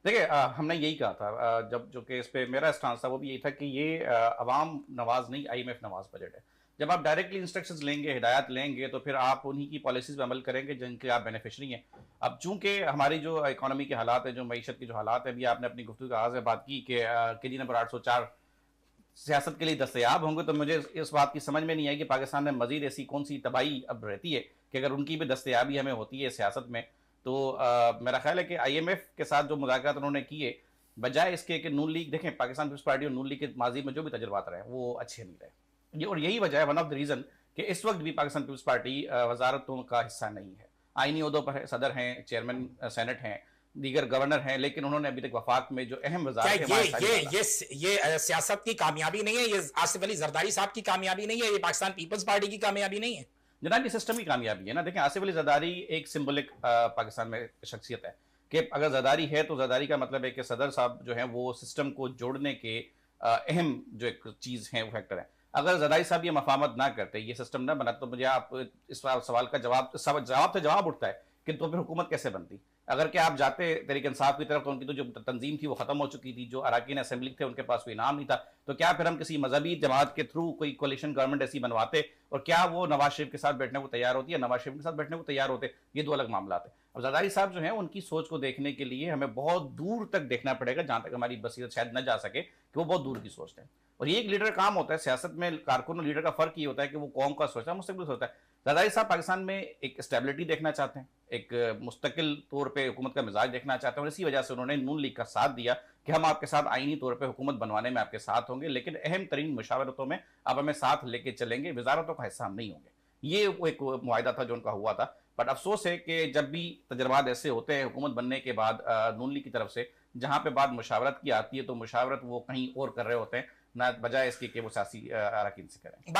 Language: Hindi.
देखिए हमने यही कहा था जब जो कि इस पे मेरा स्टांस था वो भी यही था कि ये अवाम नवाज नहीं आईएमएफ नवाज बजट है। जब आप डायरेक्टली इंस्ट्रक्शंस लेंगे, हिदायत लेंगे, तो फिर आप उन्हीं की पॉलिसीज पे अमल करेंगे जिनके आप बेनिफिशरी हैं। अब चूंकि हमारी जो इकोनॉमी के हालात है, जो मीशत के जो हालात है, अभी आपने अपनी गुफ्तगू का आगाज़ में बात की कि केडी नंबर 804 सियासत के लिए दस्तयाब होंगे, तो मुझे इस बात की समझ में नहीं आई कि पाकिस्तान में मजीद ऐसी कौन सी तबाही अब रहती है कि अगर उनकी भी दस्तयाबी हमें होती है सियासत में, तो मेरा ख्याल है कि आईएमएफ के साथ जो मुज़ाकरात उन्होंने किए, बजाय इसके कि नून लीग, देखें पाकिस्तान पीपल्स पार्टी और नून लीग के माजी में जो भी तजुर्बात रहे वो अच्छे नहीं रहे, ये और यही वजह है, वन ऑफ द रीज़न कि इस वक्त भी पाकिस्तान पीपल्स पार्टी वजारतों का हिस्सा नहीं है। आइनी अहदों पर है, सदर हैं, चेयरमैन सेनेट हैं, दीगर गवर्नर हैं, लेकिन उन्होंने अभी तक वफाक में जो अहम क्या वजारत ये सियासत की कामयाबी नहीं है? ये आसिफ अली जरदारी साहब की कामयाबी नहीं है? ये पाकिस्तान पीपल्स पार्टी की कामयाबी नहीं है? जनाब ये सिस्टम की कामयाबी है ना। देखें आसिफ अली जरदारी एक सिंबलिक पाकिस्तान में शख्सियत है कि अगर जरदारी है तो जरदारी का मतलब है कि सदर साहब जो है वो सिस्टम को जोड़ने के अहम जो एक चीज़ है वो फैक्टर है। अगर जरदारी साहब ये मफामत ना करते, ये सिस्टम ना बना, तो मुझे आप इस सवाल का जवाब तो जवाब उठता है कि तो फिर हुकूमत कैसे बनती। अगर क्या आप जाते तहरीक इंसाफ की तरफ तो उनकी तो जो तंजीम थी वो खत्म हो चुकी थी, जो अरकान असेंबली थे उनके पास कोई नाम नहीं था, तो क्या फिर हम किसी मजहबी जमात के थ्रू कोई कोलिशन गवर्नमेंट ऐसी बनवाते, और क्या वो नवाज शरीफ के साथ बैठने को तैयार होती है, नवाज शरीफ के साथ बैठने को तैयार होते? ये दो अलग मामला थे। अब जरदारी साहब जो है उनकी सोच को देखने के लिए हमें बहुत दूर तक देखना पड़ेगा, जहां तक हमारी बसीरत शायद न जा सके कि वो बहुत दूर की सोचते हैं। और ये एक लीडर काम होता है सियासत में, कारकुन और लीडर का फर्क ये होता है कि वो कौम का सोचता है, मुस्तकबिल सोचता है। जरदारी साहब पाकिस्तान में एक स्टेबिलिटी देखना चाहते हैं, एक मुस्तकिल तौर पे हुकूमत का मिजाज देखना चाहते हैं, और इसी वजह से उन्होंने नून लीग का साथ दिया कि हम आपके साथ आईनी तौर पे हुकूमत बनवाने में आपके साथ होंगे, लेकिन अहम तरीन मुशावरतों में आप हमें साथ लेके चलेंगे, वजारतों का हिस्सा हम नहीं होंगे। ये वो एक मुआहदा था जो उनका हुआ था। बट अफसोस है कि जब भी तजर्बात ऐसे होते हैं हुकूमत बनने के बाद नून लीग की तरफ से, जहां पे बात मुशावरत की आती है, तो मुशावरत वो कहीं और कर रहे होते हैं, ना बजाय इसके कि वो सियासी अरकान से करें।